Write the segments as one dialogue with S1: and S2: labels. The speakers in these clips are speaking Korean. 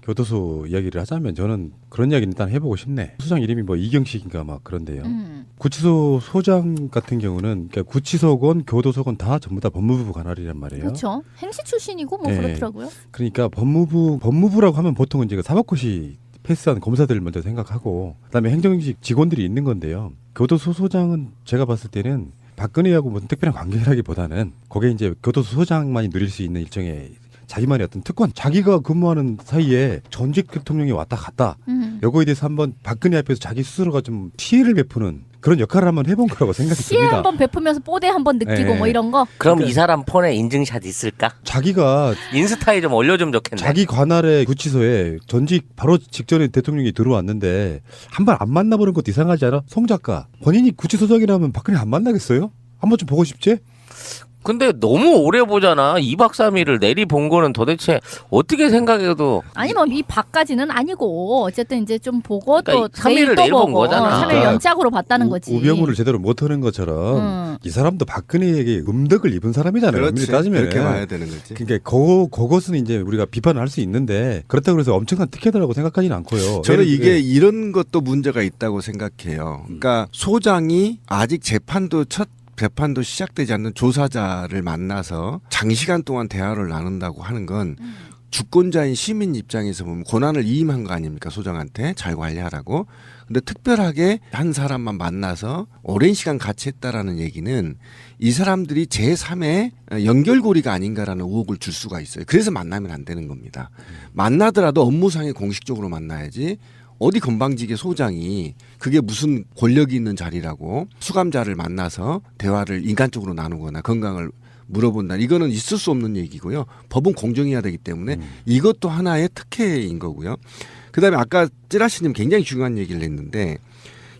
S1: 교도소 이야기를 하자면 저는 그런 이야기는 일단 해보고 싶네. 소장 이름이 뭐 이경식인가 막 그런데요. 구치소 소장 같은 경우는 그러니까 구치소건 교도소건 다 전부 다 법무부 관할이란 말이에요.
S2: 그렇죠. 행시 출신이고 뭐
S1: 네.
S2: 그렇더라고요.
S1: 그러니까 법무부라고 하면 보통은 이제 사법고시 패스한 검사들을 먼저 생각하고 그다음에 행정직 직원들이 있는 건데요. 교도소 소장은 제가 봤을 때는 박근혜하고 무슨 특별한 관계라기보다는 거기에 이제 교도소 소장만이 누릴 수 있는 일종의 자기만의 어떤 특권, 자기가 근무하는 사이에 전직 대통령이 왔다 갔다 요거에 대해서 한번 박근혜 앞에서 자기 스스로가 좀 피해를 베푸는 그런 역할을 한번 해본 거라고 생각이
S2: 피해
S1: 듭니다.
S2: 한번 베푸면서 뽀대 한번 느끼고
S1: 네.
S2: 뭐 이런 거.
S3: 그럼
S1: 그러니까-
S3: 이 사람 폰에 인증샷 있을까?
S1: 자기가
S3: 인스타에 좀 올려주면 좋겠네.
S1: 자기 관할의 구치소에 전직 바로 직전에 대통령이 들어왔는데 한 번 안 만나보는 것도 이상하지 않아? 송 작가 본인이 구치소장이라면 박근혜 안 만나겠어요? 한번 좀 보고 싶지?
S3: 근데 너무 오래 보잖아. 2박 3일을 내리 본 거는 도대체 어떻게 생각해도
S2: 아니면 이 박까지는 아니고 어쨌든 이제 좀 보고
S3: 그러니까
S2: 또
S3: 3일을
S2: 내일 또
S3: 내일 본
S2: 보고
S3: 거잖아.
S2: 3일
S1: 그러니까
S2: 연짝으로 봤다는 거지.
S1: 우병우를 제대로 못하는 것처럼 이 사람도 박근혜에게 음덕을 입은 사람이잖아요.
S4: 그렇지.
S1: 엄밀히 따지면
S4: 그렇게 봐야 되는 거지.
S1: 그러니까 그것은 이제 우리가 비판을 할 수 있는데 그렇다고 해서 엄청난 특혜다라고 생각하지는 않고요.
S4: 저는
S1: 예를
S4: 이게
S1: 들어-
S4: 이런 것도 문제가 있다고 생각해요. 그러니까 소장이 아직 첫 재판도 시작되지 않는 조사자를 만나서 장시간 동안 대화를 나눈다고 하는 건 주권자인 시민 입장에서 보면 권한을 이임한 거 아닙니까? 소장한테 잘 관리하라고. 근데 특별하게 한 사람만 만나서 오랜 시간 같이 했다라는 얘기는 이 사람들이 제3의 연결고리가 아닌가라는 의혹을 줄 수가 있어요. 그래서 만나면 안 되는 겁니다. 만나더라도 업무상에 공식적으로 만나야지 어디 건방지게 소장이 그게 무슨 권력이 있는 자리라고 수감자를 만나서 대화를 인간적으로 나누거나 건강을 물어본다. 이거는 있을 수 없는 얘기고요. 법은 공정해야 되기 때문에 이것도 하나의 특혜인 거고요. 그다음에 아까 찌라시님 굉장히 중요한 얘기를 했는데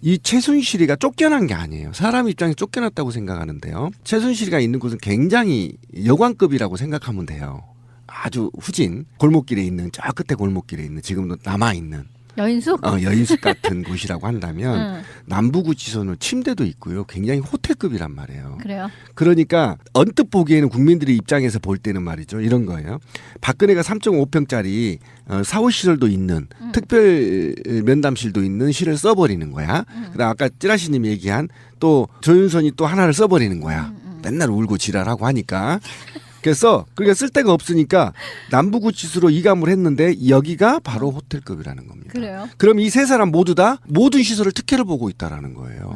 S4: 이 최순실이가 쫓겨난 게 아니에요. 사람 입장에서 쫓겨났다고 생각하는데요. 최순실이가 있는 곳은 굉장히 여관급이라고 생각하면 돼요. 아주 후진 골목길에 있는 저 끝에 골목길에 있는 지금도 남아있는
S2: 여인숙?
S4: 여인숙 같은 곳이라고 한다면 남부구치소는 침대도 있고요. 굉장히 호텔급이란 말이에요.
S2: 그래요.
S4: 그러니까 언뜻 보기에는 국민들의 입장에서 볼 때는 말이죠. 이런 거예요. 박근혜가 3.5평짜리 사후시설도 있는 특별 면담실도 있는 실을 써버리는 거야. 그다음 아까 찌라시님이 얘기한 또 조윤선이 또 하나를 써버리는 거야. 맨날 울고 지랄하고 하니까. 그래서 그러니까 쓸 데가 없으니까 남부구치소로 이감을 했는데 여기가 바로 호텔급이라는 겁니다.
S2: 그래요.
S4: 그럼 이 세 사람 모두 다 모든 시설을 특혜를 보고 있다라는 거예요.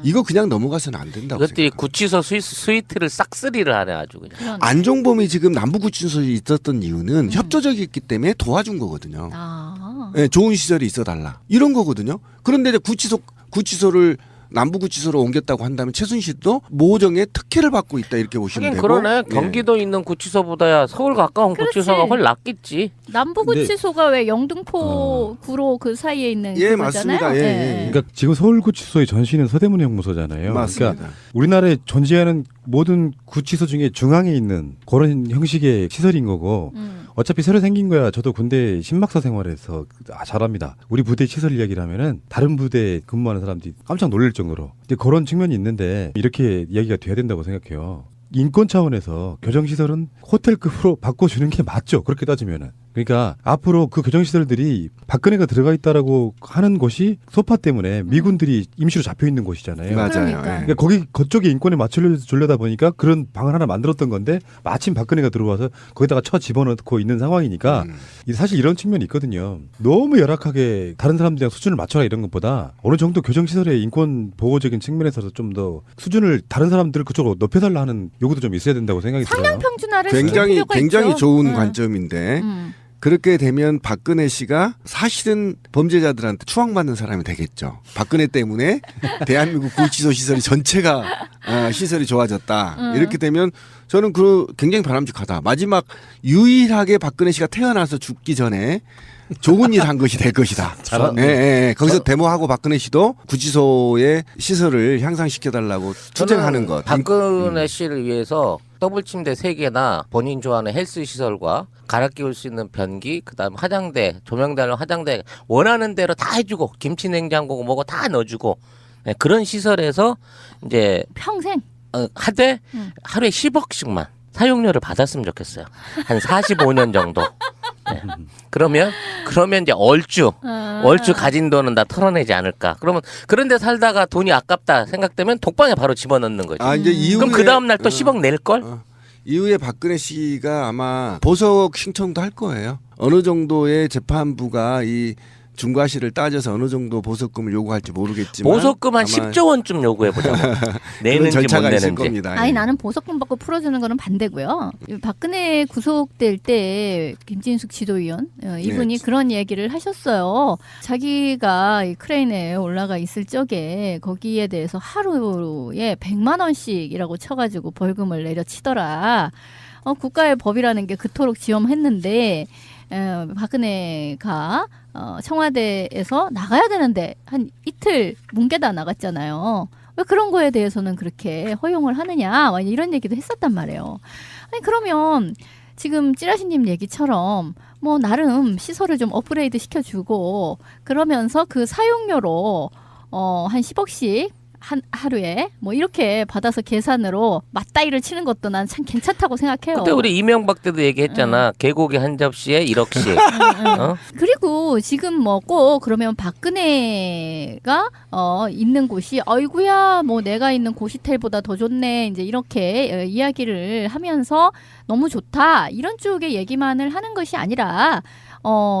S4: 이거 그냥 넘어가서는 안 된다고
S3: 이것들이
S4: 생각합니다.
S3: 구치소 스위트를 싹쓸이를 하네 아주 그냥.
S2: 그러네.
S4: 안종범이 지금 남부구치소에 있었던 이유는 협조적이었기 때문에 도와준 거거든요.
S2: 아.
S4: 네, 좋은 시설이 있어달라 이런 거거든요. 그런데 이제 구치소를 남부구치소로 옮겼다고 한다면 최순실도 모정의 특혜를 받고 있다 이렇게 보시면
S3: 하긴
S4: 되고.
S3: 그러네. 경기도 있는 구치소보다야 서울 가까운
S2: 그렇지.
S3: 구치소가 훨씬 낫겠지.
S2: 남부구치소가 왜 영등포 구로 그 사이에 있는
S4: 예,
S2: 그거잖아요.
S4: 맞습니다. 예.
S1: 그러니까 지금 서울구치소의 전신은 서대문 형무소잖아요.
S4: 맞습니다.
S1: 그러니까 우리나라에 존재하는 모든 구치소 중에 중앙에 있는 그런 형식의 시설인 거고 어차피 새로 생긴 거야. 저도 군대 신막사 생활에서 잘합니다. 우리 부대 시설 이야기를 하면은 다른 부대에 근무하는 사람들이 깜짝 놀랄 정도로 근데 그런 측면이 있는데 이렇게 이야기가 돼야 된다고 생각해요. 인권 차원에서 교정시설은 호텔급으로 바꿔주는 게 맞죠. 그렇게 따지면은. 그러니까 앞으로 그 교정시설들이 박근혜가 들어가 있다라고 하는 곳이 소파 때문에 미군들이 임시로 잡혀 있는 곳이잖아요.
S4: 맞아요.
S2: 그러니까.
S4: 예.
S1: 그러니까 그쪽에 인권에 맞추려다 보니까 그런 방을 하나 만들었던 건데 마침 박근혜가 들어와서 거기다가 쳐 집어넣고 있는 상황이니까 사실 이런 측면이 있거든요. 너무 열악하게 다른 사람들이랑 수준을 맞춰라 이런 것보다 어느 정도 교정시설의 인권 보호적인 측면에서 좀 더 수준을 다른 사람들 그쪽으로 높여달라 하는 요구도 좀 있어야 된다고 생각이 들어요.
S2: 상향평준화를 시킬 필요가
S4: 굉장히
S2: 있죠.
S4: 좋은 관점인데 그렇게 되면 박근혜 씨가 사실은 범죄자들한테 추앙받는 사람이 되겠죠. 박근혜 때문에 대한민국 구치소 시설이 전체가 시설이 좋아졌다. 이렇게 되면 저는 굉장히 바람직하다. 마지막 유일하게 박근혜 씨가 태어나서 죽기 전에 좋은 일 한 것이 될 것이다.
S1: 잘하네.
S4: 예. 거기서 데모하고 박근혜 씨도 구치소의 시설을 향상시켜달라고 투쟁하는 것.
S3: 박근혜 씨를 위해서 더블 침대 3개나 본인 좋아하는 헬스 시설과 갈아 끼울 수 있는 변기, 그다음 화장대, 조명달린 화장대 원하는 대로 다 해주고 김치 냉장고 뭐고 다 넣어주고 네, 그런 시설에서 이제
S2: 평생.
S3: 하되 하루에 10억씩만 사용료를 받았으면 좋겠어요. 한 45년 정도. 그러면 이제 얼추 가진 돈은 다 털어내지 않을까. 그러면 그런데 살다가 돈이 아깝다 생각되면 독방에 바로 집어넣는 거지.
S4: 이제 이후에
S3: 그럼 그 다음 날 또 10억 낼 걸?
S4: 이후에 박근혜 씨가 아마 보석 신청도 할 거예요. 어느 정도의 재판부가 이 중과실을 따져서 어느 정도 보석금을 요구할지 모르겠지만
S3: 보석금 한
S4: 아마
S3: 10조 원쯤 요구해보자고.
S4: 그런
S3: 내는지 못
S4: 절차가 있을
S3: 내는지.
S4: 겁니다.
S2: 아니
S4: 예.
S2: 나는 보석금 받고 풀어주는 거는 반대고요. 박근혜 구속될 때 김진숙 지도위원 이분이
S4: 네.
S2: 그런 얘기를 하셨어요. 자기가 이 크레인에 올라가 있을 적에 거기에 대해서 하루에 100만 원씩이라고 쳐가지고 벌금을 내려치더라. 국가의 법이라는 게 그토록 지엄했는데 박근혜가 청와대에서 나가야 되는데 한 이틀 뭉개다 나갔잖아요. 왜 그런 거에 대해서는 그렇게 허용을 하느냐 이런 얘기도 했었단 말이에요. 아니 그러면 지금 찌라시님 얘기처럼 뭐 나름 시설을 좀 업그레이드 시켜주고 그러면서 그 사용료로 한 10억씩 하루에 뭐 이렇게 받아서 계산으로 맞다이를 치는 것도 난 참 괜찮다고 생각해요.
S3: 그때 우리 이명박 때도 얘기했잖아. 개고기 한 접시에 1억씩.
S2: 그리고 지금 뭐 꼭 그러면 박근혜가 있는 곳이 어이구야 뭐 내가 있는 고시텔보다 더 좋네 이제 이렇게 이야기를 하면서 너무 좋다 이런 쪽의 얘기만을 하는 것이 아니라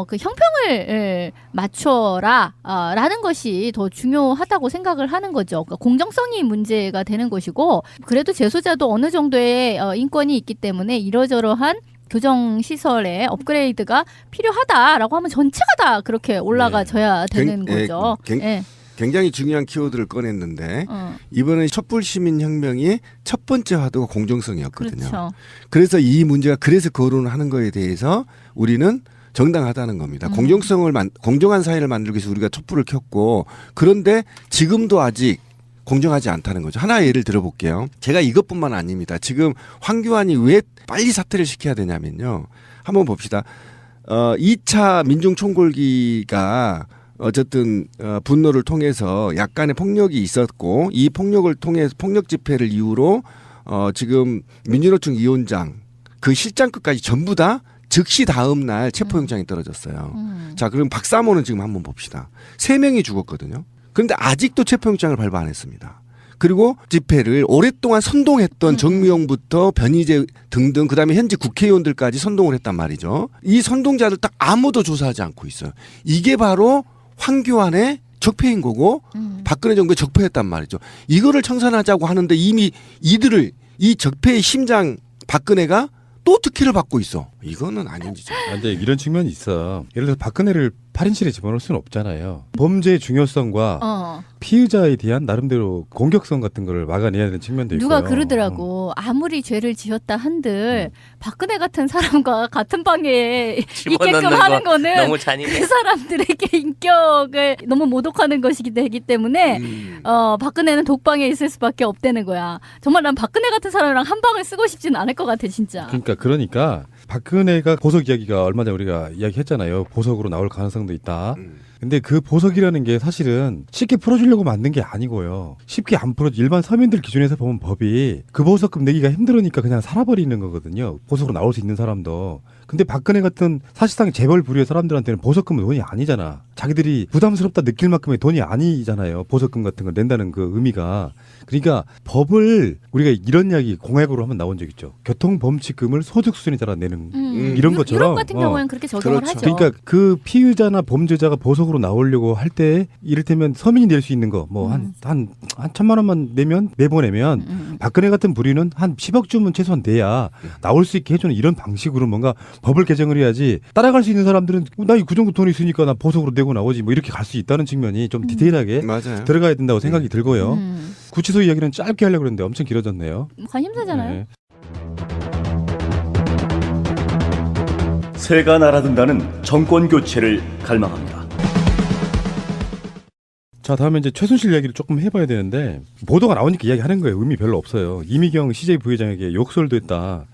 S2: 그 형평을 맞춰라 라는 것이 더 중요하다고 생각을 하는 거죠. 그러니까 공정성이 문제가 되는 것이고 그래도 재소자도 어느 정도의 인권이 있기 때문에 이러저러한 교정시설의 업그레이드가 필요하다라고 하면 전체가 다 그렇게 올라가져야 되는 거죠.
S4: 굉장히 중요한 키워드를 꺼냈는데 이번에 촛불시민혁명의 첫 번째 화두가 공정성이었거든요.
S2: 그렇죠.
S4: 그래서 이 문제가 그래서 거론하는 거에 대해서 우리는 정당하다는 겁니다. 공정한 사회를 만들기 위해서 우리가 촛불을 켰고 그런데 지금도 아직 공정하지 않다는 거죠. 하나 예를 들어볼게요. 제가 이것뿐만 아닙니다. 지금 황교안이 왜 빨리 사퇴를 시켜야 되냐면요. 한번 봅시다. 2차 민중총궐기가 어쨌든 분노를 통해서 약간의 폭력이 있었고 이 폭력을 통해 폭력 집회를 이유로 지금 민주노총 위원장 그 실장급까지 전부 다 즉시 다음 날 체포영장이 떨어졌어요. 자, 그럼 박사모는 지금 한번 봅시다. 3명이 죽었거든요. 그런데 아직도 체포영장을 발부 안 했습니다. 그리고 집회를 오랫동안 선동했던 정미용부터 변희재 등등 그다음에 현재 국회의원들까지 선동을 했단 말이죠. 이 선동자들 딱 아무도 조사하지 않고 있어요. 이게 바로 황교안의 적폐인 거고 박근혜 정부의 적폐였단 말이죠. 이거를 청산하자고 하는데 이미 이들을 이 적폐의 심장 박근혜가 또 특혜를 받고 있어. 이거는 아닌 짓이죠.
S1: 근데 이런 측면이 있어. 예를 들어서 박근혜를 8인실에 집어넣을 수는 없잖아요. 범죄의 중요성과 피의자에 대한 나름대로 공격성 같은 거를 막아내야 되는 측면도 있고요.
S2: 누가 그러더라고. 아무리 죄를 지었다 한들 박근혜 같은 사람과 같은 방에 있게끔 하는 거는
S3: 너무 잔인해.
S2: 그 사람들에게 인격을 너무 모독하는 것이기 되기 때문에 박근혜는 독방에 있을 수밖에 없다는 거야. 정말 난 박근혜 같은 사람이랑 한 방을 쓰고 싶지는 않을 것 같아 진짜.
S1: 그러니까 박근혜가 보석 이야기가 얼마 전에 우리가 이야기했잖아요. 보석으로 나올 가능성도 있다. 근데 그 보석이라는 게 사실은 쉽게 풀어주려고 만든 게 아니고요. 쉽게 안 풀어줘. 일반 서민들 기준에서 보면 법이 그 보석금 내기가 힘들으니까 그냥 살아버리는 거거든요. 보석으로 나올 수 있는 사람도. 근데 박근혜 같은 사실상 재벌 부류의 사람들한테는 보석금은 돈이 아니잖아. 자기들이 부담스럽다 느낄 만큼의 돈이 아니잖아요. 보석금 같은 걸 낸다는 그 의미가. 그러니까 법을 우리가 이런 이야기 공약으로 한번 나온 적 있죠. 교통범칙금을 소득 수준에 따라 내는 이런 것처럼.
S2: 유럽 같은 경우에는 그렇게 적용을
S4: 그렇죠.
S2: 하죠.
S1: 그러니까 그 피의자나 범죄자가 보석으로 나오려고 할 때 이를테면 서민이 낼 수 있는 거 뭐 한 1,000만 원만 내면 매번 내면 박근혜 같은 부류는 한 10억 주면 최소한 내야 나올 수 있게 해주는 이런 방식으로 뭔가 법을 개정을 해야지 따라갈 수 있는 사람들은 나 그 정도 돈이 있으니까 나 보석으로 내고 나오지 뭐 이렇게 갈 수 있다는 측면이 좀 디테일하게
S4: 맞아요.
S1: 들어가야 된다고 생각이 들고요. 구치소 이야기는 짧게 하려고 그랬는데 엄청 길어졌네요.
S2: 관심사잖아요.
S1: 네.
S5: 새가 날아든다는 정권 교체를 갈망합니다.
S1: 자, 다음에 이제 최순실 이야기를 조금 해봐야 되는데 보도가 나오니까 이야기하는 거예요. 의미 별로 없어요. 이미경 CJ 부회장에게 욕설도 했다.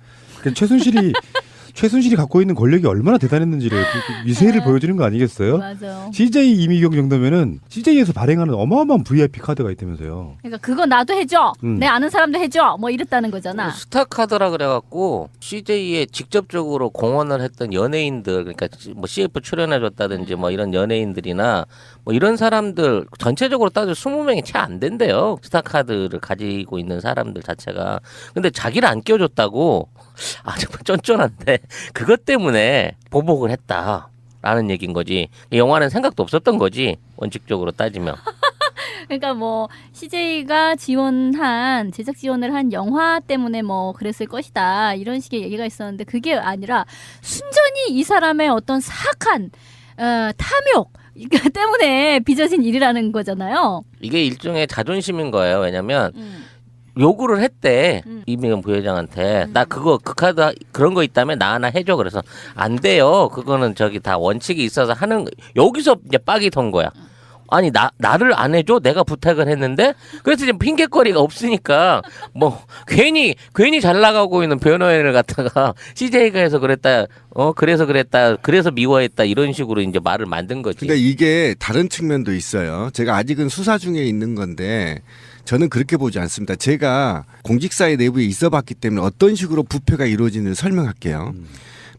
S1: 최순실이 최순실이 갖고 있는 권력이 얼마나 대단했는지를 그 미세를 보여주는 거 아니겠어요?
S2: 맞아요.
S1: CJ 이미경 정도면은 CJ에서 발행하는 어마어마한 VIP 카드가 있다면서요.
S2: 그러니까 그거 나도 해줘.
S1: 음.
S2: 내 아는 사람도 해줘. 뭐 이랬다는 거잖아.
S3: 스타카드라 그래갖고 CJ에 직접적으로 공헌을 했던 연예인들, 그러니까 뭐 CF 출연해줬다든지 뭐 이런 연예인들이나 뭐 이런 사람들 전체적으로 따져 20명이 채 안 된대요. 스타카드를 가지고 있는 사람들 자체가. 근데 자기를 안 껴줬다고. 아 정말 쫀쫀한데 그것 때문에 보복을 했다라는 얘기인 거지. 이 영화는 생각도 없었던 거지 원칙적으로 따지면.
S2: 그러니까 뭐 CJ가 지원한 제작 지원을 한 영화 때문에 뭐 그랬을 것이다 이런 식의 얘기가 있었는데 그게 아니라 순전히 이 사람의 어떤 사악한 탐욕 이거 때문에 빚어진 일이라는 거잖아요.
S3: 이게 일종의 자존심인 거예요. 왜냐면 요구를 했대 이미경 부회장한테 나 그거 그 카드 그런 거 있다면 나 하나 해줘. 그래서 안 돼요. 그거는 저기 다 원칙이 있어서 하는 여기서 이제 빡이 턴 거야. 아니 나를 안 해줘? 내가 부탁을 했는데 그래서 지금 핑계거리가 없으니까 뭐 괜히 잘 나가고 있는 변호인을 갖다가 CJ가 해서 그랬다 그래서 그랬다 그래서 미워했다 이런 식으로 이제 말을 만든 거지.
S4: 근데 이게 다른 측면도 있어요. 제가 아직은 수사 중에 있는 건데 저는 그렇게 보지 않습니다. 제가 공직사회 내부에 있어봤기 때문에 어떤 식으로 부패가 이루어지는지 설명할게요.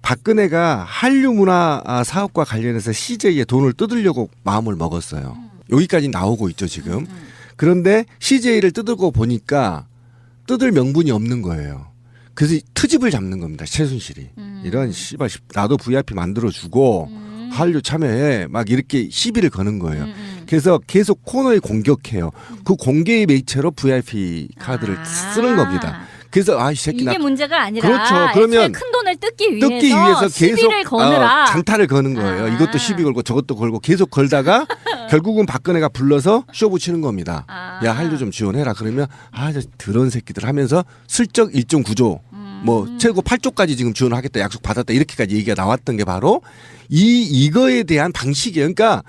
S4: 박근혜가 한류 문화 사업과 관련해서 CJ에 돈을 뜯으려고 마음을 먹었어요. 여기까지 나오고 있죠 지금. 그런데 CJ를 뜯고 보니까 뜯을 명분이 없는 거예요. 그래서 트집을 잡는 겁니다. 최순실이. 이런 씨발 나도 VIP 만들어주고 한류 참여해 막 이렇게 시비를 거는 거예요. 그래서 계속 코너에 공격해요. 그 공개의 매체로 VIP 카드를 쓰는 겁니다. 그래서 이 새끼
S2: 이게 문제가 아니라
S4: 그렇죠. 그러면
S2: 큰 돈을 뜯기 위해서
S4: 계속
S2: 시비를 거느라
S4: 잔타를 거는 거예요. 이것도 시비 걸고 저것도 걸고 계속 걸다가 결국은 박근혜가 불러서 쇼 붙이는 겁니다. 야 한류 좀 지원해라. 그러면 저 더러운 새끼들 하면서 슬쩍 1.9조 뭐 최고 8조까지 지금 지원하겠다 약속 받았다 이렇게까지 얘기가 나왔던 게 바로 이거에 대한 방식이에요. 그러니까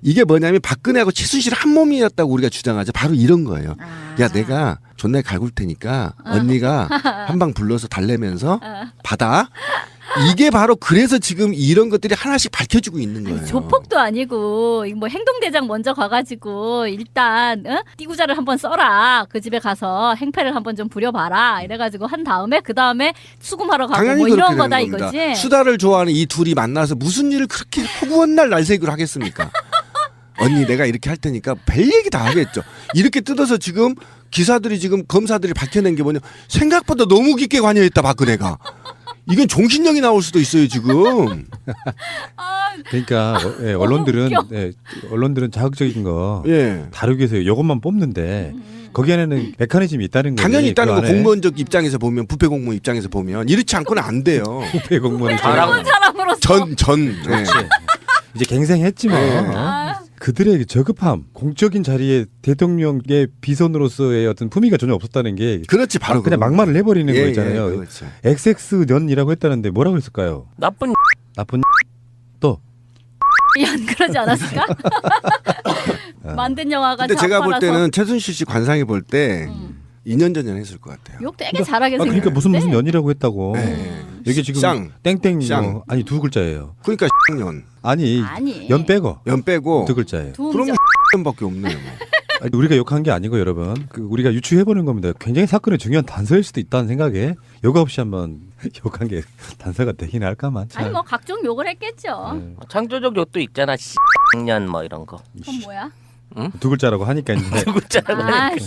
S4: 이게 뭐냐면 박근혜하고 최순실 한 몸이었다고 우리가 주장하죠. 바로 이런 거예요. 야 내가 존나 갈굴 테니까 언니가 한 방 불러서 달래면서 받아. 이게 바로 그래서 지금 이런 것들이 하나씩 밝혀지고 있는 거예요.
S2: 아니, 조폭도 아니고 뭐 행동대장 먼저 가가지고 일단 띠구자를 한번 써라. 그 집에 가서 행패를 한번 좀 부려봐라. 이래가지고 한 다음에 그 다음에 수금하러 가고
S4: 당연히
S2: 뭐
S4: 그렇게
S2: 이런 거다
S4: 되는 겁니다.
S2: 이거지.
S4: 수다를 좋아하는 이 둘이 만나서 무슨 일을 그렇게 허구한 날 날새기로 하겠습니까? 언니 내가 이렇게 할 테니까 별 얘기 다 하겠죠. 이렇게 뜯어서 지금 기사들이 지금 검사들이 밝혀낸 게 뭐냐. 생각보다 너무 깊게 관여했다 박근혜가. 이건 종신령이 나올 수도 있어요 지금.
S1: 그러니까 언론들은 자극적인 거
S4: 예.
S1: 다루기 위해서 이것만 뽑는데 거기 안에는 메커니즘이 있다는 거예요.
S4: 당연히 있다는 거 공무원적 입장에서 보면 부패 공무원 입장에서 보면 이렇지 않고는 안 돼요.
S1: 부패 공무원이
S2: 좋은 사람으로서
S4: 네.
S1: 이제 갱생했지만 그들의 저급함, 공적인 자리에 대통령의 비선으로서의 어떤 품위가 전혀 없었다는 게
S4: 그렇지 바로
S1: 그냥 막말을 해버리는 거 있잖아요.
S4: 그렇죠.
S1: XX년이라고 했다는데 뭐라고 했을까요?
S3: 나쁜
S1: 또
S2: 그러지 않았을까? 만든 영화가
S4: 근데 제가 볼
S2: 좌파라서
S4: 때는 최순실 씨 관상이 볼 때 2년 전에 했을 것 같아요.
S2: 욕 되게 잘하게
S1: 그러니까 무슨
S2: 생겼는데
S1: 년이라고 했다고.
S4: 네.
S1: 여기 지금
S4: 쌍.
S1: 땡땡
S4: 쌍.
S1: 아니 두 글자예요.
S4: 그러니까 년.
S1: 아니
S2: 아니.
S1: 연 빼고
S4: 연 빼고
S1: 두 글자예요.
S4: 그러면 년밖에 없네요.
S1: 아니, 우리가 욕한 게 아니고 여러분 우리가 유추해보는 겁니다. 굉장히 사건의 중요한 단서일 수도 있다는 생각에 요가 없이 한번 욕한 게 단서가 되긴 할까만. 참.
S2: 아니 뭐 각종 욕을 했겠죠.
S1: 네.
S3: 창조적 욕도 있잖아. 년 뭐 이런 거.
S2: 그건 뭐야?
S1: 두 글자라고 하니까 이제
S3: 두 글자라고
S2: 아,
S3: 하니까.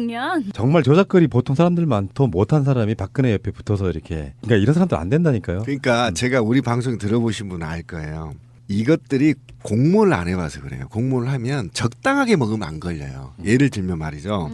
S2: 년.
S1: 정말 조작거리 보통 사람들만 더 못한 사람이 박근혜 옆에 붙어서 이렇게 그러니까 이런 사람들 안 된다니까요.
S4: 그러니까 제가 우리 방송 들어보신 분은 알 거예요. 이것들이 공모를 안 해봐서 그래요. 공모를 하면 적당하게 먹으면 안 걸려요. 예를 들면 말이죠.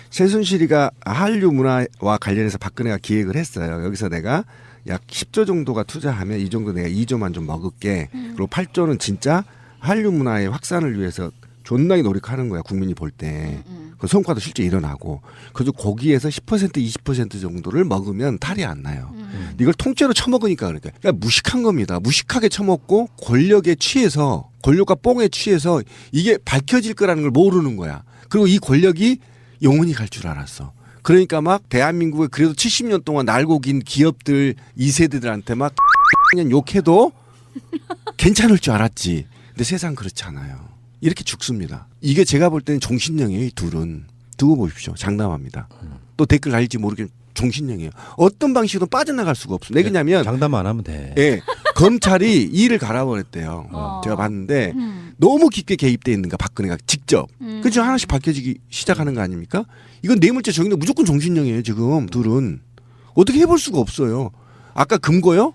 S4: 최순실이가 한류 문화와 관련해서 박근혜가 기획을 했어요. 여기서 내가 약 10조 정도가 투자하면 이 정도 내가 2조만 좀 먹을게. 그리고 8조는 진짜 한류 문화의 확산을 위해서 존나게 노력하는 거야. 국민이 볼 때. 그 성과도 실제 일어나고. 그래서 거기에서 10% 20% 정도를 먹으면 탈이 안 나요. 이걸 통째로 처먹으니까 그러니까 무식한 겁니다. 무식하게 처먹고 권력에 취해서 권력과 뽕에 취해서 이게 밝혀질 거라는 걸 모르는 거야. 그리고 이 권력이 영원히 갈 줄 알았어. 그러니까 막 대한민국에 그래도 70년 동안 날고 긴 기업들 2세대들한테 막 그냥 욕해도 괜찮을 줄 알았지. 근데 세상 그렇지 않아요. 이렇게 죽습니다. 이게 제가 볼 때는 종신령이에요. 이 둘은. 두고 보십시오. 장담합니다. 또 댓글 달릴지 모르겠지만 종신령이에요. 어떤 방식으로 빠져나갈 수가 없어요. 왜 그러냐면
S1: 장담 안 하면 돼.
S4: 예, 검찰이 일을 갈아버렸대요. 제가 봤는데 너무 깊게 개입돼 있는가 박근혜가 직접. 그죠 하나씩 밝혀지기 시작하는 거 아닙니까? 이건 뇌물죄 적용돼 무조건 종신령이에요. 지금 둘은 어떻게 해볼 수가 없어요. 아까 금고요?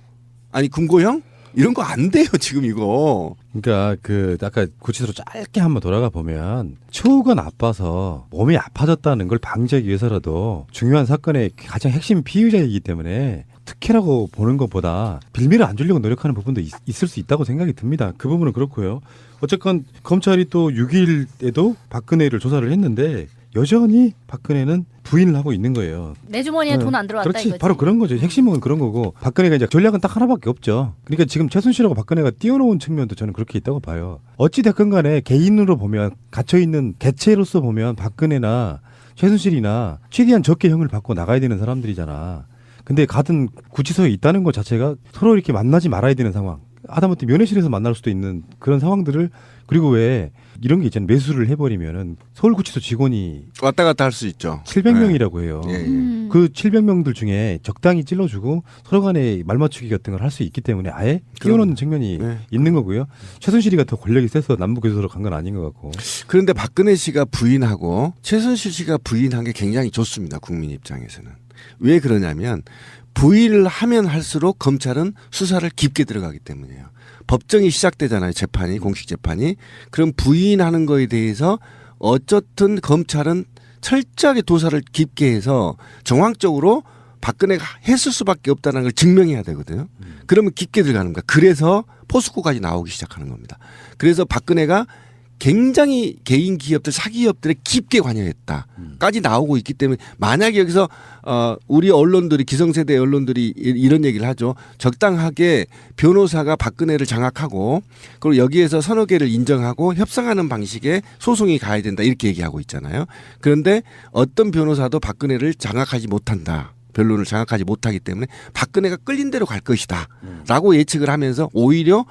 S4: 아니 금고형? 이런 거 안 돼요 지금 이거.
S1: 그러니까 그 아까 구치소로 짧게 한번 돌아가 보면 처우가 나빠서 몸이 아파졌다는 걸 방지하기 위해서라도 중요한 사건의 가장 핵심 피의자이기 때문에 특혜라고 보는 것보다 빌미를 안 주려고 노력하는 부분도 있을 수 있다고 생각이 듭니다. 그 부분은 그렇고요. 어쨌건 검찰이 또 6일에도 박근혜를 조사를 했는데 여전히 박근혜는 부인을 하고 있는 거예요.
S2: 내 주머니에 돈 안 들어왔다
S1: 그렇지,
S2: 이거지.
S1: 바로 그런 거죠. 핵심은 그런 거고 박근혜가 이제 전략은 딱 하나밖에 없죠. 그러니까 지금 최순실하고 박근혜가 띄워놓은 측면도 저는 그렇게 있다고 봐요. 어찌 됐건 간에 개인으로 보면 갇혀 있는 개체로서 보면 박근혜나 최순실이나 최대한 적게 형을 받고 나가야 되는 사람들이잖아. 근데 같은 구치소에 있다는 것 자체가 서로 이렇게 만나지 말아야 되는 상황. 하다못해 면회실에서 만날 수도 있는 그런 상황들을 그리고 왜 이런 게 있잖아요. 매수를 해버리면은 서울구치소 직원이
S4: 왔다 갔다 할 수 있죠.
S1: 700명이라고 해요.
S4: 예, 예.
S1: 그 700명들 중에 적당히 찔러주고 서로 간에 말맞추기 같은 걸 할 수 있기 때문에 아예 끼워놓는 측면이
S4: 네.
S1: 있는 거고요. 최순실이가 더 권력이 세서 남부교도소로 간 건 아닌 것 같고.
S4: 그런데 박근혜 씨가 부인하고 최순실 씨가 부인한 게 굉장히 좋습니다. 국민 입장에서는. 왜 그러냐면 부인을 하면 할수록 검찰은 수사를 깊게 들어가기 때문이에요. 법정이 시작되잖아요. 재판이 공식 재판이. 그럼 부인하는 거에 대해서 어쨌든 검찰은 철저하게 조사를 깊게 해서 정황적으로 박근혜가 했을 수밖에 없다는 걸 증명해야 되거든요. 그러면 깊게 들어가는 거야. 그래서 포스코까지 나오기 시작하는 겁니다. 그래서 박근혜가 굉장히 개인 기업들 사기업들에 깊게 관여했다까지 나오고 있기 때문에 만약에 여기서 우리 언론들이 기성세대 언론들이 이런 얘기를 하죠. 적당하게 변호사가 박근혜를 장악하고 그리고 여기에서 서너 개를 인정하고 협상하는 방식의 소송이 가야 된다 이렇게 얘기하고 있잖아요. 그런데 어떤 변호사도 박근혜를 장악하지 못한다. 변론을 장악하지 못하기 때문에 박근혜가 끌린 대로 갈 것이다 라고 예측을 하면서 오히려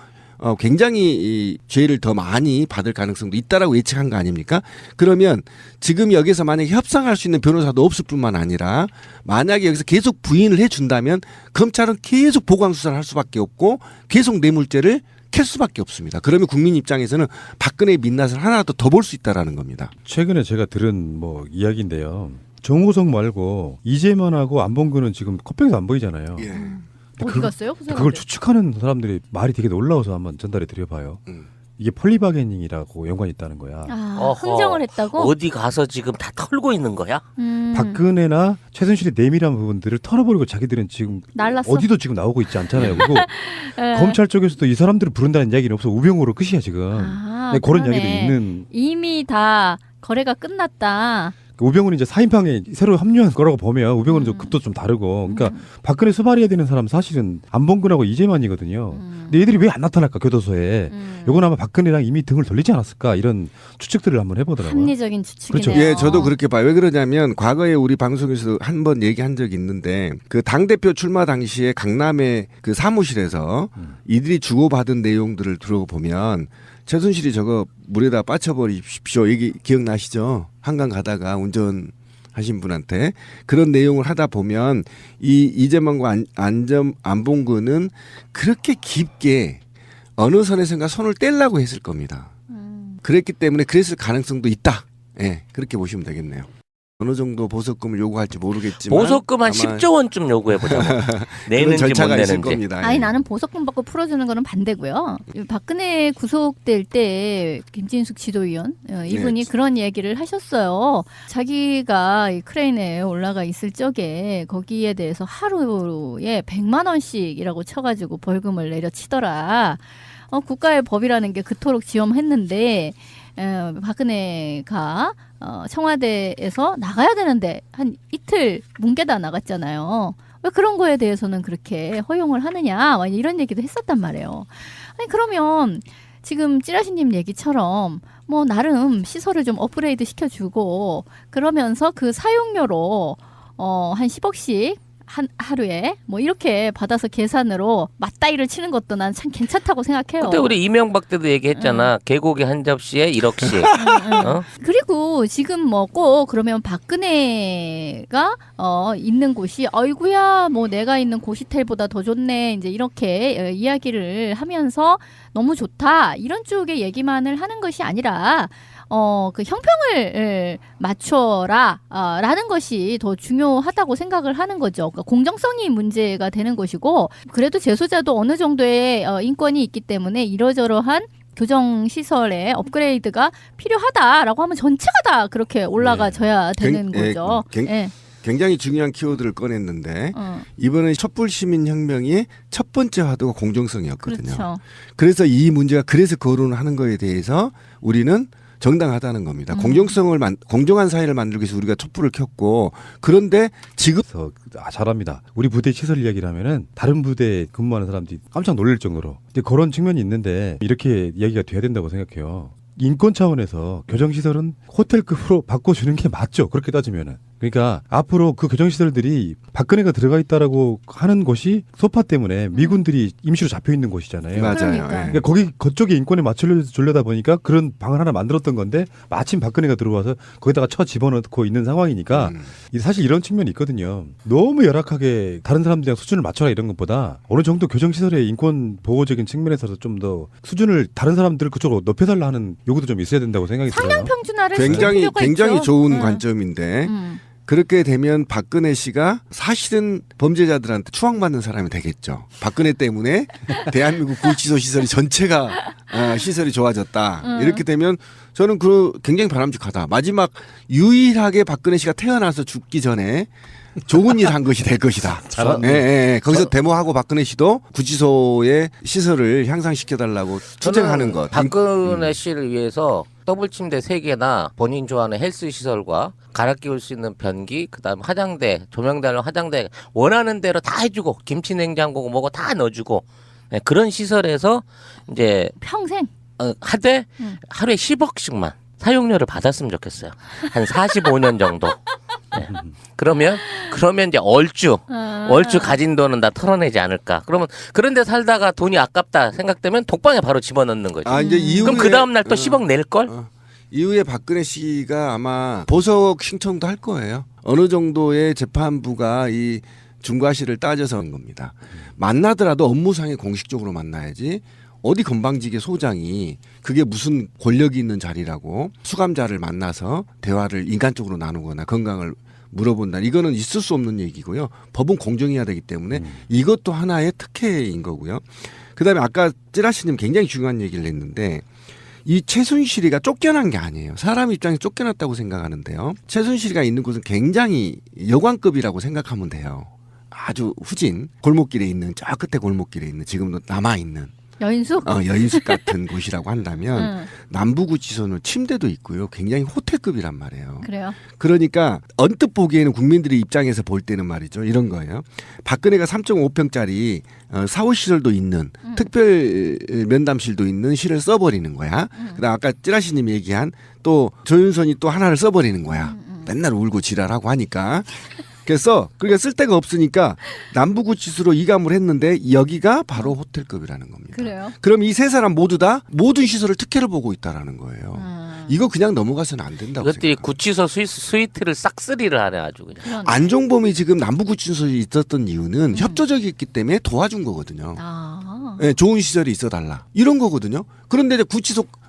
S4: 굉장히 이 죄를 더 많이 받을 가능성도 있다라고 예측한 거 아닙니까? 그러면 지금 여기서 만약에 협상할 수 있는 변호사도 없을 뿐만 아니라 만약에 여기서 계속 부인을 해준다면 검찰은 계속 보강 수사를 할 수밖에 없고 계속 뇌물죄를 캘 수밖에 없습니다. 그러면 국민 입장에서는 박근혜의 민낯을 하나라도 더 볼 수 있다라는 겁니다.
S1: 최근에 제가 들은 뭐 이야기인데요. 정호성 말고 이재만하고 안봉근은 지금 코백에서 안 보이잖아요.
S4: 예.
S2: 어디 갔어요? 그
S1: 그걸
S2: 사람들?
S1: 추측하는 사람들이 말이 되게 놀라워서 한번 전달해 드려봐요. 이게 폴리바게닝이라고 연관이 있다는 거야.
S2: 아,
S3: 어허.
S2: 흥정을 했다고?
S3: 어디 가서 지금 다 털고 있는 거야?
S1: 박근혜나 최순실의 내밀한 부분들을 털어버리고 자기들은 지금
S2: 날랐어.
S1: 어디도 지금 나오고 있지 않잖아요. 그리고
S2: 예.
S1: 검찰 쪽에서도 이 사람들을 부른다는 이야기는 없어. 우병우로 끝이야 지금.
S2: 아,
S1: 네, 그런
S2: 그러네.
S1: 이야기도 있는.
S2: 이미 다 거래가 끝났다.
S1: 우병우는 이제 사인방에 새로 합류한 거라고 보면 우병우는 좀 급도 좀 다르고. 그러니까 박근혜 수발해야 되는 사람 사실은 안봉근하고 이재만이거든요. 근데 얘들이 왜 안 나타날까 교도소에. 요건 아마 박근혜랑 이미 등을 돌리지 않았을까 이런 추측들을 한번 해보더라고요.
S2: 합리적인 추측이네요.
S1: 그렇죠.
S4: 예, 저도 그렇게 봐요. 왜 그러냐면 과거에 우리 방송에서 한 번 얘기한 적이 있는데 그 당대표 출마 당시에 강남의 그 사무실에서 이들이 주고받은 내용들을 들어보면 최순실이 저거 물에다 빠쳐버리십시오. 얘기 기억나시죠? 한강 가다가 운전하신 분한테 그런 내용을 하다 보면 이 이재만과 안봉근은 그렇게 깊게 어느 선에선가 손을 떼려고 했을 겁니다. 그랬기 때문에 그랬을 가능성도 있다. 예, 그렇게 보시면 되겠네요. 어느 정도 보석금을 요구할지 모르겠지만
S3: 보석금 한
S4: 아마
S3: 10조 원쯤 요구해보자고.
S4: 그런
S3: 내는지 못
S4: 절차가 있을
S3: 내는지.
S4: 겁니다.
S2: 아니
S4: 예.
S2: 나는 보석금 받고 풀어주는 거는 반대고요. 박근혜 구속될 때 김진숙 지도위원 이분이
S4: 네.
S2: 그런 얘기를 하셨어요. 자기가 이 크레인에 올라가 있을 적에 거기에 대해서 하루에 100만 원씩이라고 쳐가지고 벌금을 내려치더라. 국가의 법이라는 게 그토록 지엄했는데 박근혜가 청와대에서 나가야 되는데 한 이틀 뭉개다 나갔잖아요. 왜 그런 거에 대해서는 그렇게 허용을 하느냐 이런 얘기도 했었단 말이에요. 아니 그러면 지금 찌라시님 얘기처럼 뭐 나름 시설을 좀 업그레이드 시켜주고 그러면서 그 사용료로 한 10억씩 하루에 뭐 이렇게 받아서 계산으로 맞다이를 치는 것도 난 참 괜찮다고 생각해요.
S3: 그때 우리 이명박 때도 얘기했잖아. 개고기 한 접시에 1억씩. 어?
S2: 그리고 지금 뭐 꼭 그러면 박근혜가 있는 곳이 아이고야 뭐 내가 있는 고시텔보다 더 좋네 이제 이렇게 이야기를 하면서 너무 좋다 이런 쪽의 얘기만을 하는 것이 아니라 그 형평을 맞춰라 라는 것이 더 중요하다고 생각을 하는 거죠. 그러니까 공정성이 문제가 되는 것이고 그래도 재소자도 어느 정도의 인권이 있기 때문에 이러저러한 교정 시설의 업그레이드가 필요하다라고 하면 전체가 다 그렇게 올라가져야 되는 거죠. 예.
S4: 굉장히 중요한 키워드를 꺼냈는데 이번에 촛불 시민 혁명의 첫 번째 화두가 공정성이었거든요.
S2: 그렇죠.
S4: 그래서 이 문제가 그래서 거론하는 거에 대해서 우리는 정당하다는 겁니다. 공정한 사회를 만들기 위해서 우리가 촛불을 켰고 그런데 지금
S1: 그래서 잘합니다. 우리 부대 시설 이야기를 하면은 다른 부대에 근무하는 사람들이 깜짝 놀랄 정도로 이제 그런 측면이 있는데 이렇게 이야기가 돼야 된다고 생각해요. 인권 차원에서 교정시설은 호텔급으로 바꿔주는 게 맞죠. 그렇게 따지면은. 그러니까 앞으로 그 교정시설들이 박근혜가 들어가 있다라고 하는 곳이 소파 때문에 미군들이 임시로 잡혀 있는 곳이잖아요.
S4: 맞아요.
S2: 그러니까.
S4: 예.
S1: 그러니까 그쪽에 인권에 맞추려다 보니까 그런 방을 하나 만들었던 건데 마침 박근혜가 들어와서 거기다가 쳐 집어넣고 있는 상황이니까 사실 이런 측면이 있거든요. 너무 열악하게 다른 사람들이랑 수준을 맞춰라 이런 것보다 어느 정도 교정시설의 인권 보호적인 측면에서 좀 더 수준을 다른 사람들 그쪽으로 높여달라 하는 요구도 좀 있어야 된다고 생각이 들어요.
S2: 상향 평준화를 시킬 필요가
S4: 굉장히
S2: 있죠.
S4: 좋은 관점인데 그렇게 되면 박근혜 씨가 사실은 범죄자들한테 추앙받는 사람이 되겠죠. 박근혜 때문에 대한민국 구치소 시설이 전체가 시설이 좋아졌다. 이렇게 되면 저는 굉장히 바람직하다. 마지막 유일하게 박근혜 씨가 태어나서 죽기 전에 좋은 일 한 것이 될 것이다.
S1: 잘하네.
S4: 예. 거기서 데모하고 박근혜 씨도 구치소의 시설을 향상시켜달라고 투쟁하는 것.
S3: 박근혜 씨를 위해서 더블 침대 3개나 본인 좋아하는 헬스 시설과 갈아 끼울 수 있는 변기, 그다음 화장대, 조명달로 화장대 원하는 대로 다 해주고 김치 냉장고 뭐고 다 넣어주고 네, 그런 시설에서 이제
S2: 평생.
S3: 하되 하루에 10억씩만 사용료를 받았으면 좋겠어요. 한 45년 정도. 네. 그러면 이제 얼추 가진 돈은 다 털어내지 않을까. 그러면 그런데 살다가 돈이 아깝다 생각되면 독방에 바로 집어넣는 거죠.
S4: 이제 이후에
S3: 그럼 그 다음 날 또 10억 낼 걸?
S4: 이후에 박근혜 씨가 아마 보석 신청도 할 거예요. 어느 정도의 재판부가 이 중과실을 따져서 한 겁니다. 만나더라도 업무상에 공식적으로 만나야지. 어디 건방지게 소장이 그게 무슨 권력이 있는 자리라고 수감자를 만나서 대화를 인간적으로 나누거나 건강을 물어본다. 이거는 있을 수 없는 얘기고요. 법은 공정해야 되기 때문에 이것도 하나의 특혜인 거고요. 그다음에 아까 찌라시님 굉장히 중요한 얘기를 했는데 이 최순실이가 쫓겨난 게 아니에요. 사람 입장에서 쫓겨났다고 생각하는데요. 최순실이가 있는 곳은 굉장히 여관급이라고 생각하면 돼요. 아주 후진 골목길에 있는 저 끝에 골목길에 있는 지금도 남아있는
S2: 여인숙?
S4: 여인숙 같은 곳이라고 한다면 남부구치소는 침대도 있고요. 굉장히 호텔급이란 말이에요.
S2: 그래요.
S4: 그러니까 언뜻 보기에는 국민들의 입장에서 볼 때는 말이죠. 이런 거예요. 박근혜가 3.5평짜리 사후시설도 있는 특별 면담실도 있는 실을 써버리는 거야. 그다음 아까 찌라시님이 얘기한 또 조윤선이 또 하나를 써버리는 거야. 맨날 울고 지랄하고 하니까. 그래서 그러니까 쓸 데가 없으니까 남부구치소로 이감을 했는데 여기가 바로 호텔급이라는 겁니다.
S2: 그래요.
S4: 그럼 이 세 사람 모두 다 모든 시설을 특혜를 보고 있다라는 거예요. 이거 그냥 넘어가서는 안 된다고
S3: 이것들이
S4: 생각합니다.
S3: 구치소 스위트를 싹쓸이를 하네 아주 그냥.
S2: 그러네.
S4: 안종범이 지금 남부구치소에 있었던 이유는 협조적이었기 때문에 도와준 거거든요. 네, 좋은 시설이 있어달라 이런 거거든요. 그런데 이제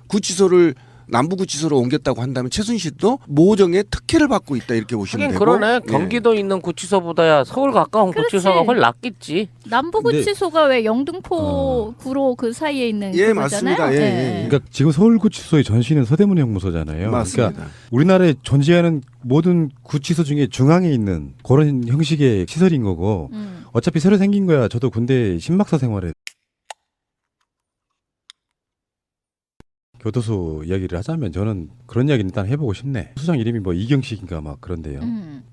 S4: 구치소를 남부구치소로 옮겼다고 한다면 최순실도 모정에 특혜를 받고 있다 이렇게 보시면
S3: 하긴
S4: 되고.
S3: 그러네. 경기도 있는 구치소보다야 서울 가까운
S2: 그렇지.
S3: 구치소가 훨 낫겠지.
S2: 남부구치소가 왜 영등포 구로 그 사이에 있는
S4: 예,
S2: 그거잖아요.
S4: 맞습니다. 예.
S1: 그러니까 지금 서울구치소의 전신은 서대문 형무소잖아요.
S4: 맞습니다.
S1: 그러니까 우리나라에 존재하는 모든 구치소 중에 중앙에 있는 그런 형식의 시설인 거고 어차피 새로 생긴 거야. 저도 군대 신박사 생활에 교도소 이야기를 하자면 저는 그런 이야기는 일단 해보고 싶네. 소장 이름이 뭐 이경식인가 막 그런데요.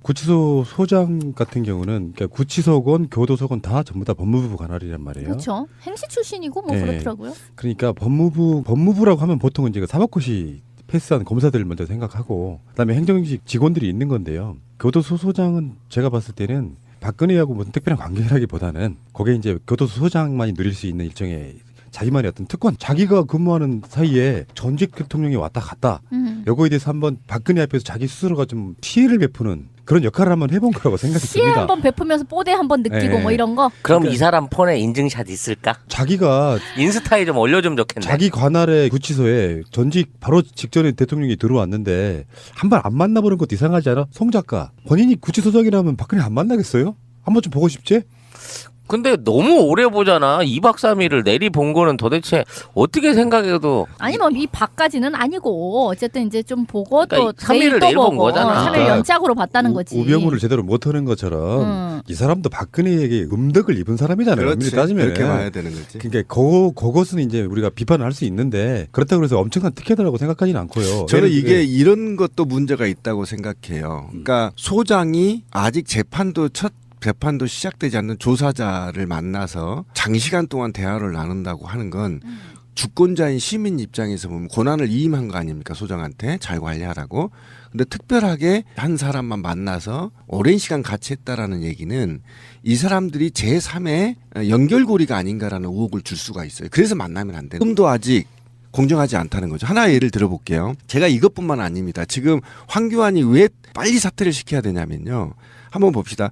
S1: 구치소 소장 같은 경우는 그러니까 구치소건 교도소건 다 전부 다 법무부 관할이란 말이에요.
S2: 그렇죠. 행시 출신이고 뭐
S1: 네.
S2: 그렇더라고요.
S1: 그러니까 법무부라고 하면 보통은 이제 사법고시 패스한 검사들을 먼저 생각하고 그다음에 행정직 직원들이 있는 건데요. 교도소 소장은 제가 봤을 때는 박근혜하고 무슨 특별한 관계라기보다는 거기에 이제 교도소 소장만이 누릴 수 있는 일종의 자기만의 어떤 특권, 자기가 근무하는 사이에 전직 대통령이 왔다 갔다 요거에 대해서 한번 박근혜 앞에서 자기 스스로가 좀 피해를 베푸는 그런 역할을 한번 해본 거라고 생각이
S2: 시에
S1: 듭니다.
S2: 한번 베푸면서 뽀대 한번 느끼고
S1: 네.
S2: 뭐 이런 거.
S3: 그럼
S1: 그러니까-
S3: 이 사람 폰에 인증샷 있을까?
S1: 자기가
S3: 인스타에 좀 올려주면 좋겠네.
S1: 자기 관할의 구치소에 전직 바로 직전에 대통령이 들어왔는데 한 번 안 만나보는 것도 이상하지 않아? 송 작가 본인이 구치소장이라면 박근혜 안 만나겠어요? 한번 좀 보고 싶지?
S3: 근데 너무 오래 보잖아. 2박 3일을 내리 본 거는 도대체 어떻게 생각해도
S2: 아니면 이 박까지는 아니고 어쨌든 이제 좀 보고
S3: 그러니까
S2: 또
S3: 3일을
S2: 내일 또
S3: 내일 본
S2: 보고
S3: 거잖아.
S2: 3일
S1: 그러니까
S2: 연짝으로 봤다는 거지.
S1: 우병우를 제대로 못하는 것처럼 이 사람도 박근혜에게 음덕을 입은 사람이잖아요.
S4: 그렇지.
S1: 엄밀히 따지면.
S4: 그렇게 봐야 되는 거지.
S1: 그러니까 그것은 이제 우리가 비판을 할 수 있는데 그렇다고 해서 엄청난 특혜다라고 생각하지는 않고요.
S4: 저는
S1: 예를
S4: 이게
S1: 들어
S4: 이런 것도 문제가 있다고 생각해요. 그러니까 소장이 아직 재판도 시작되지 않는 조사자를 만나서 장시간 동안 대화를 나눈다고 하는 건 주권자인 시민 입장에서 보면 권한을 이임한 거 아닙니까? 소장한테 잘 관리하라고. 근데 특별하게 한 사람만 만나서 오랜 시간 같이 했다라는 얘기는 이 사람들이 제3의 연결고리가 아닌가라는 의혹을 줄 수가 있어요. 그래서 만나면 안 돼요. 지금도 아직 공정하지 않다는 거죠. 하나의 예를 들어볼게요. 제가 이것뿐만 아닙니다. 지금 황교안이 왜 빨리 사퇴를 시켜야 되냐면요. 한번 봅시다.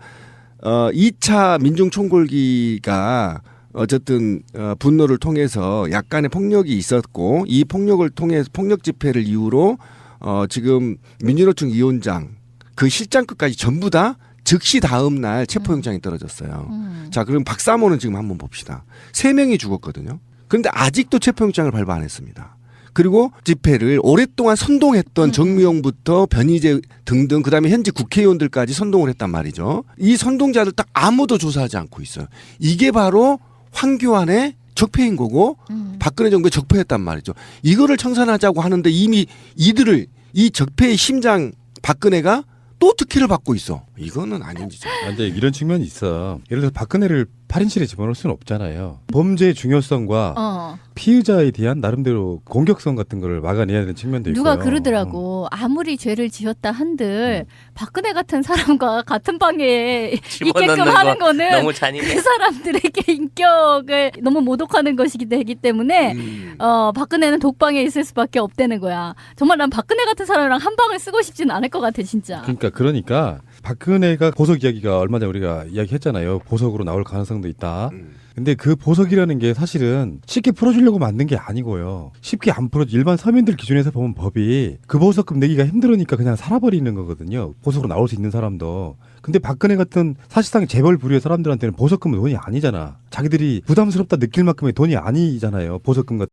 S4: 2차 민중총궐기가 어쨌든 분노를 통해서 약간의 폭력이 있었고 이 폭력을 통해 폭력 집회를 이유로 지금 민주노총 위원장 그 실장급까지 전부 다 즉시 다음 날 체포영장이 떨어졌어요. 자, 그럼 박사모는 지금 한번 봅시다. 3명이 죽었거든요. 그런데 아직도 체포영장을 발부 안 했습니다. 그리고 집회를 오랫동안 선동했던 정미용부터 변희재 등등 그다음에 현재 국회의원들까지 선동을 했단 말이죠. 이 선동자들 딱 아무도 조사하지 않고 있어요. 이게 바로 황교안의 적폐인 거고 박근혜 정부의 적폐였단 말이죠. 이거를 청산하자고 하는데 이미 이 적폐의 심장 박근혜가 또 특혜를 받고 있어. 이거는 아닌 짓이죠.
S1: 근데 이런 측면이 있어. 예를 들어서 박근혜를 8인실에 집어넣을 수는 없잖아요. 범죄의 중요성과 피의자에 대한 나름대로 공격성 같은 거를 막아내야 되는 측면도 있고요.
S2: 누가 그러더라고. 아무리 죄를 지었다 한들 박근혜 같은 사람과 같은 방에 있게끔
S3: 집어넣는
S2: 하는
S3: 거
S2: 거는
S3: 너무 잔인해.
S2: 그 사람들에게 인격을 너무 모독하는 것이기 되기 때문에 박근혜는 독방에 있을 수밖에 없다는 거야. 정말 난 박근혜 같은 사람이랑 한 방을 쓰고 싶지는 않을 것 같아 진짜.
S1: 그러니까 박근혜가 보석 이야기가 얼마 전에 우리가 이야기했잖아요. 보석으로 나올 가능성도 있다. 근데 그 보석이라는 게 사실은 쉽게 풀어주려고 만든 게 아니고요. 쉽게 안 풀어줘. 일반 서민들 기준에서 보면 법이 그 보석금 내기가 힘들으니까 그냥 살아버리는 거거든요. 보석으로 나올 수 있는 사람도. 근데 박근혜 같은 사실상 재벌 부류의 사람들한테는 보석금은 돈이 아니잖아. 자기들이 부담스럽다 느낄 만큼의 돈이 아니잖아요. 보석금 같은